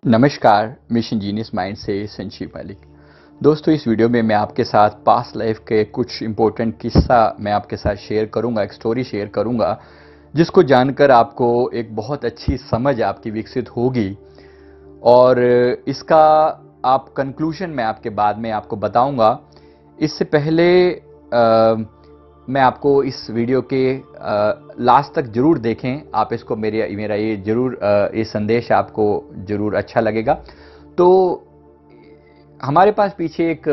नमस्कार, mission genius mind से संजीव मलिक। दोस्तों, इस वीडियो में मैं आपके साथ पास्ट लाइफ के कुछ इम्पोर्टेंट किस्सा मैं आपके साथ शेयर करूंगा, एक स्टोरी शेयर करूंगा, जिसको जानकर आपको एक बहुत अच्छी समझ आपकी विकसित होगी। और इसका आप कंक्लूजन मैं आपके बाद में आपको बताऊंगा। इससे पहले मैं आपको इस वीडियो के लास्ट तक जरूर देखें। आप इसको मेरा ये जरूर ये संदेश आपको जरूर अच्छा लगेगा। तो हमारे पास पीछे एक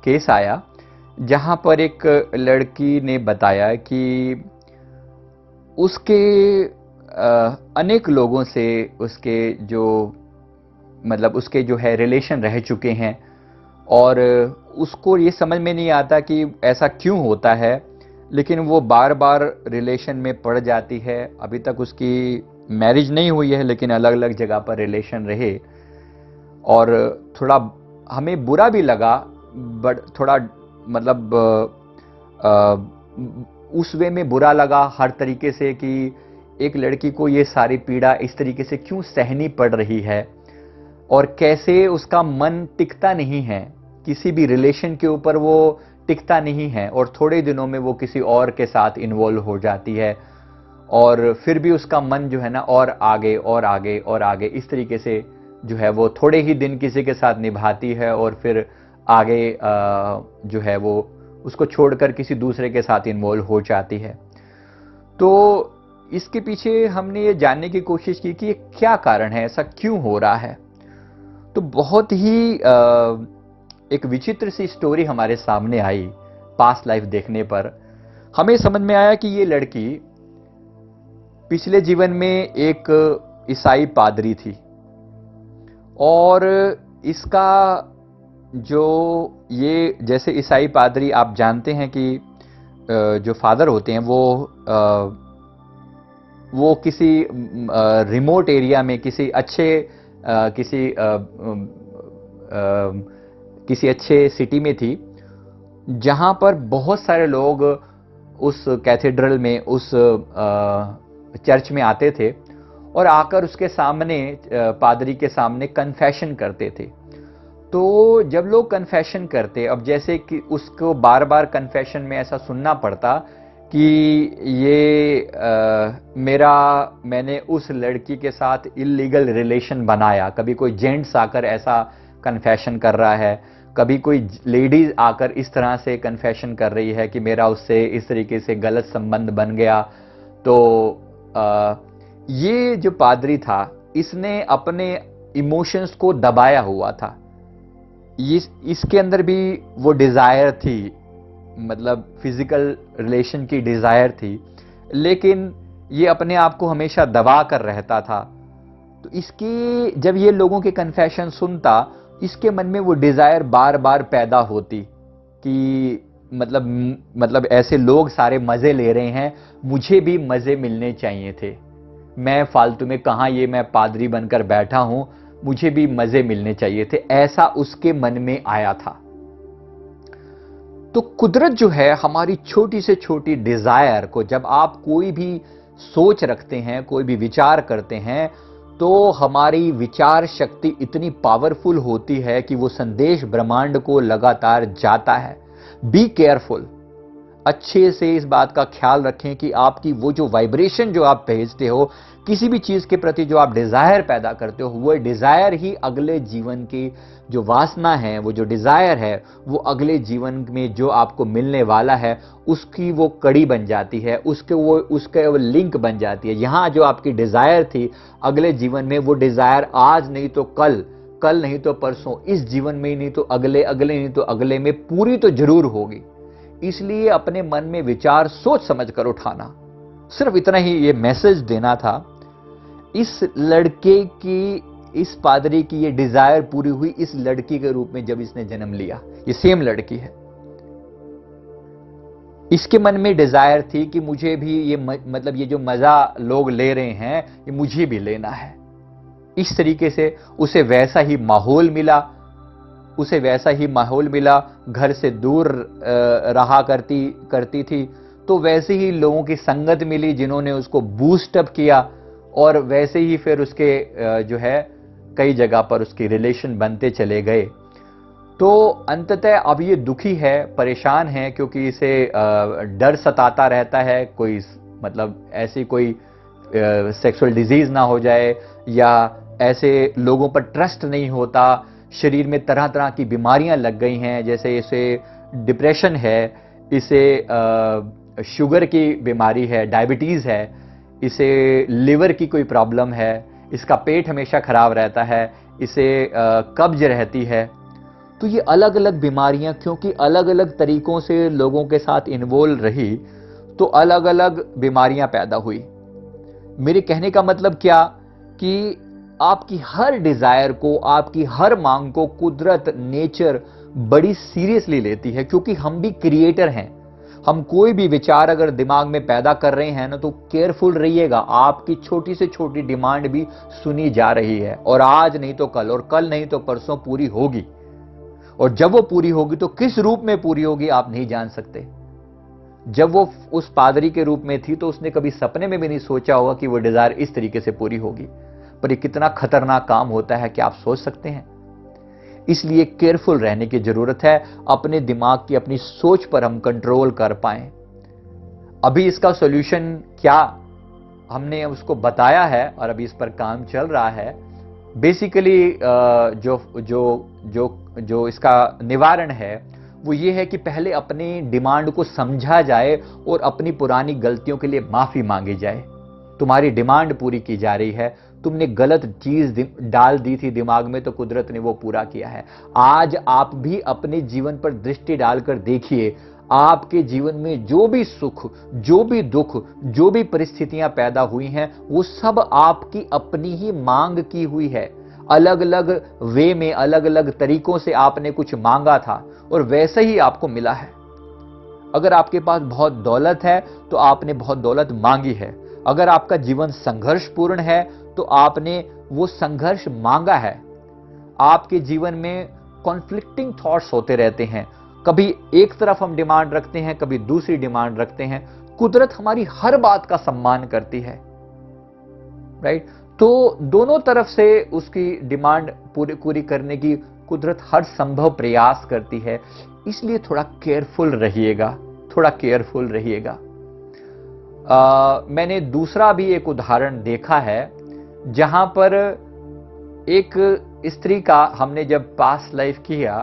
केस आया, जहां पर एक लड़की ने बताया कि उसके अनेक लोगों से उसके जो उसके जो है रिलेशन रह चुके हैं, और उसको ये समझ में नहीं आता कि ऐसा क्यों होता है, लेकिन वो बार बार रिलेशन में पड़ जाती है। अभी तक उसकी मैरिज नहीं हुई है, लेकिन अलग अलग जगह पर रिलेशन रहे, और थोड़ा हमें बुरा भी लगा, बट थोड़ा मतलब उस वे में बुरा लगा हर तरीके से कि एक लड़की को ये सारी पीड़ा इस तरीके से क्यों सहनी पड़ रही है, और कैसे उसका मन टिकता नहीं है किसी भी रिलेशन के ऊपर, वो टिकता नहीं है, और थोड़े दिनों में वो किसी और के साथ इन्वॉल्व हो जाती है, और फिर भी उसका मन जो है ना और आगे और आगे और आगे इस तरीके से जो है वो थोड़े ही दिन किसी के साथ निभाती है, और फिर आगे जो है वो उसको छोड़कर किसी दूसरे के साथ इन्वॉल्व हो जाती है। तो इसके पीछे हमने ये जानने की कोशिश की कि ये क्या कारण है, ऐसा क्यों हो रहा है। तो बहुत ही एक विचित्र सी स्टोरी हमारे सामने आई। पास्ट लाइफ देखने पर हमें समझ में आया कि ये लड़की पिछले जीवन में एक ईसाई पादरी थी, और इसका जो ये जैसे ईसाई पादरी आप जानते हैं कि जो फादर होते हैं वो किसी रिमोट एरिया में किसी अच्छे किसी अच्छे सिटी में थी, जहां पर बहुत सारे लोग उस कैथेड्रल में उस चर्च में आते थे, और आकर उसके सामने पादरी के सामने कन्फेशन करते थे। तो जब लोग कन्फेशन करते, अब जैसे कि उसको बार बार कन्फेशन में ऐसा सुनना पड़ता कि मैंने उस लड़की के साथ इल्लीगल रिलेशन बनाया। कभी कोई जेंट्स आकर ऐसा कन्फेशन कर रहा है, कभी कोई लेडीज आकर इस तरह से कन्फेशन कर रही है कि मेरा उससे इस तरीके से गलत संबंध बन गया। तो ये जो पादरी था, इसने अपने इमोशंस को दबाया हुआ था। इसके अंदर भी वो डिजायर थी, मतलब फिजिकल रिलेशन की डिजायर थी, लेकिन ये अपने आप को हमेशा दबा कर रहता था। तो इसकी जब ये लोगों के कन्फेशन सुनता, इसके मन में वो डिजायर बार बार पैदा होती कि मतलब ऐसे लोग सारे मजे ले रहे हैं, मुझे भी मजे मिलने चाहिए थे। मैं फालतू में कहां ये मैं पादरी बनकर बैठा हूं, मुझे भी मजे मिलने चाहिए थे, ऐसा उसके मन में आया था। तो कुदरत जो है हमारी छोटी से छोटी डिजायर को, जब आप कोई भी सोच रखते हैं, कोई भी विचार करते हैं, तो हमारी विचार शक्ति इतनी पावरफुल होती है कि वो संदेश ब्रह्मांड को लगातार जाता है। बी केयरफुल, अच्छे से इस बात का ख्याल रखें कि आपकी वो जो वाइब्रेशन जो आप भेजते हो, किसी भी चीज के प्रति जो आप डिजायर पैदा करते हो, वो डिजायर ही अगले जीवन की जो वासना है, वो जो डिजायर है, वो अगले जीवन में जो आपको मिलने वाला है उसकी वो कड़ी बन जाती है, उसके वो लिंक बन जाती है। यहां जो आपकी डिजायर थी अगले जीवन में, वो डिजायर आज नहीं तो कल, कल नहीं तो परसों, इस जीवन में ही नहीं तो अगले, अगले नहीं तो अगले में पूरी तो जरूर होगी। इसलिए अपने मन में विचार सोच समझ कर उठाना। सिर्फ इतना ही ये मैसेज देना था। इस लड़के की, इस पादरी की ये डिजायर पूरी हुई इस लड़की के रूप में जब इसने जन्म लिया। ये सेम लड़की है। इसके मन में डिजायर थी कि मुझे भी ये जो मजा लोग ले रहे हैं, ये मुझे भी लेना है। इस तरीके से उसे वैसा ही माहौल मिला, घर से दूर रहा करती थी, तो वैसे ही लोगों की संगत मिली जिन्होंने उसको बूस्ट अप किया, और वैसे ही फिर उसके जो है कई जगह पर उसके रिलेशन बनते चले गए। तो अंततः अब ये दुखी है, परेशान है, क्योंकि इसे डर सताता रहता है, कोई मतलब ऐसी कोई सेक्सुअल डिजीज ना हो जाए, या ऐसे लोगों पर ट्रस्ट नहीं होता, शरीर में तरह तरह की बीमारियां लग गई हैं, जैसे इसे डिप्रेशन है, इसे शुगर की बीमारी है, डायबिटीज है, इसे लिवर की कोई प्रॉब्लम है, इसका पेट हमेशा खराब रहता है, इसे कब्ज रहती है। तो ये अलग अलग बीमारियां क्योंकि अलग अलग तरीकों से लोगों के साथ इन्वॉल्व रही, तो अलग अलग बीमारियां पैदा हुई। मेरे कहने का मतलब क्या कि आपकी हर डिजायर को, आपकी हर मांग को कुदरत, नेचर बड़ी सीरियसली लेती है, क्योंकि हम भी क्रिएटर हैं। हम कोई भी विचार अगर दिमाग में पैदा कर रहे हैं ना, तो केयरफुल रहिएगा, आपकी छोटी से छोटी डिमांड भी सुनी जा रही है, और आज नहीं तो कल, और कल नहीं तो परसों पूरी होगी। और जब वो पूरी होगी तो किस रूप में पूरी होगी आप नहीं जान सकते। जब वो उस पादरी के रूप में थी तो उसने कभी सपने में भी नहीं सोचा होगा कि वो डिजायर इस तरीके से पूरी होगी। पर ये कितना खतरनाक काम होता है कि आप सोच सकते हैं। इसलिए केयरफुल रहने की जरूरत है, अपने दिमाग की, अपनी सोच पर हम कंट्रोल कर पाएं। अभी इसका सॉल्यूशन क्या, हमने उसको बताया है और अभी इस पर काम चल रहा है। बेसिकली जो जो जो जो इसका निवारण है वो ये है कि पहले अपनी डिमांड को समझा जाए और अपनी पुरानी गलतियों के लिए माफी मांगी जाए। तुम्हारी डिमांड पूरी की जा रही है, तुमने गलत चीज डाल दी थी दिमाग में, तो कुदरत ने वो पूरा किया है। आज आप भी अपने जीवन पर दृष्टि डालकर देखिए, आपके जीवन में जो भी सुख, जो भी दुख, जो भी परिस्थितियां पैदा हुई हैं, वो सब आपकी अपनी ही मांग की हुई है। अलग अलग वे में, अलग अलग तरीकों से आपने कुछ मांगा था और वैसे ही आपको मिला है। अगर आपके पास बहुत दौलत है तो आपने बहुत दौलत मांगी है। अगर आपका जीवन संघर्षपूर्ण है तो आपने वो संघर्ष मांगा है। आपके जीवन में कॉन्फ्लिक्टिंग थॉट्स होते रहते हैं, कभी एक तरफ हम डिमांड रखते हैं, कभी दूसरी डिमांड रखते हैं। कुदरत हमारी हर बात का सम्मान करती है, राइट? तो दोनों तरफ से उसकी डिमांड पूरी करने की कुदरत हर संभव प्रयास करती है। इसलिए थोड़ा केयरफुल रहिएगा, थोड़ा केयरफुल रहिएगा। मैंने दूसरा भी एक उदाहरण देखा है जहां पर एक स्त्री का हमने जब पास्ट लाइफ किया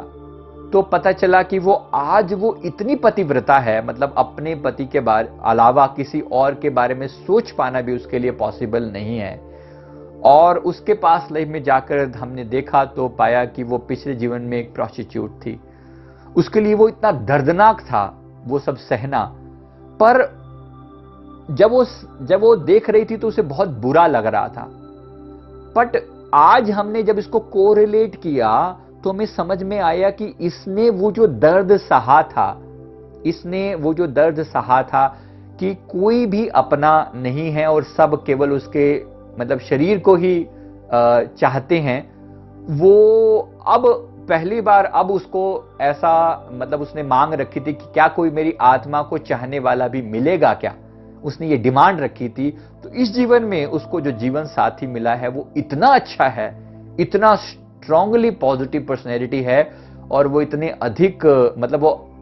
तो पता चला कि वो आज वो इतनी पतिव्रता है, मतलब अपने पति के अलावा किसी और के बारे में सोच पाना भी उसके लिए पॉसिबल नहीं है। और उसके पास लाइफ में जाकर हमने देखा तो पाया कि वो पिछले जीवन में एक प्रोस्टिट्यूट थी। उसके लिए वो इतना दर्दनाक था वो सब सहना, पर जब वो देख रही थी तो उसे बहुत बुरा लग रहा था। बट आज हमने जब इसको कोरिलेट किया तो हमें समझ में आया कि इसने वो जो दर्द सहा था कि कोई भी अपना नहीं है और सब केवल उसके मतलब शरीर को ही चाहते हैं। वो अब पहली बार अब उसको ऐसा मतलब उसने मांग रखी थी कि क्या कोई मेरी आत्मा को चाहने वाला भी मिलेगा क्या, उसने ये डिमांड रखी थी। तो इस जीवन में उसको जो जीवन साथी मिला है वो इतना अच्छा है, इतना स्ट्रांगली पॉजिटिव पर्सनैलिटी है, और वो इतने अधिक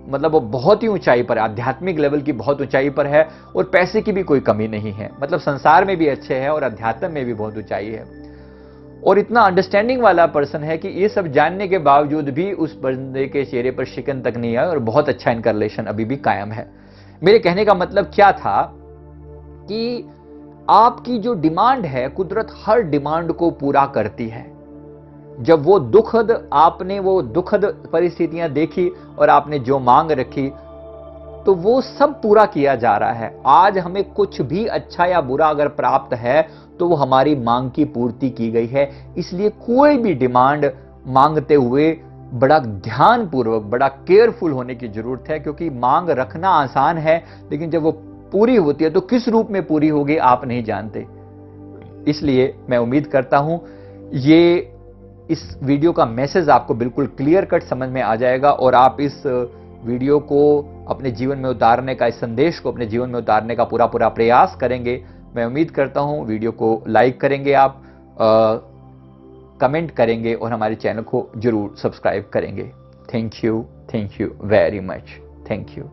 मतलब वो बहुत ही ऊंचाई पर, आध्यात्मिक लेवल की बहुत ऊंचाई पर है, और पैसे की भी कोई कमी नहीं है। मतलब संसार में भी अच्छे है और अध्यात्म में भी बहुत ऊंचाई है, और इतना अंडरस्टैंडिंग वाला पर्सन है कि ये सब जानने के बावजूद भी उस बंदे के चेहरे पर शिकन तक नहीं आया, और बहुत अच्छा इनका रिलेशन अभी भी कायम है। मेरे कहने का मतलब क्या था कि आपकी जो डिमांड है, कुदरत हर डिमांड को पूरा करती है। जब आपने वो दुखद परिस्थितियां देखी और आपने जो मांग रखी, तो वो सब पूरा किया जा रहा है। आज हमें कुछ भी अच्छा या बुरा अगर प्राप्त है तो वो हमारी मांग की पूर्ति की गई है। इसलिए कोई भी डिमांड मांगते हुए बड़ा ध्यानपूर्वक, बड़ा केयरफुल होने की जरूरत है, क्योंकि मांग रखना आसान है, लेकिन जब वो पूरी होती है तो किस रूप में पूरी होगी आप नहीं जानते। इसलिए मैं उम्मीद करता हूं इस वीडियो का मैसेज आपको बिल्कुल क्लियर कट समझ में आ जाएगा, और आप इस वीडियो को अपने जीवन में उतारने का, इस संदेश को अपने जीवन में उतारने का पूरा प्रयास करेंगे। मैं उम्मीद करता हूँ वीडियो को लाइक करेंगे आप, कमेंट करेंगे और हमारे चैनल को जरूर सब्सक्राइब करेंगे। Thank you very much. Thank you.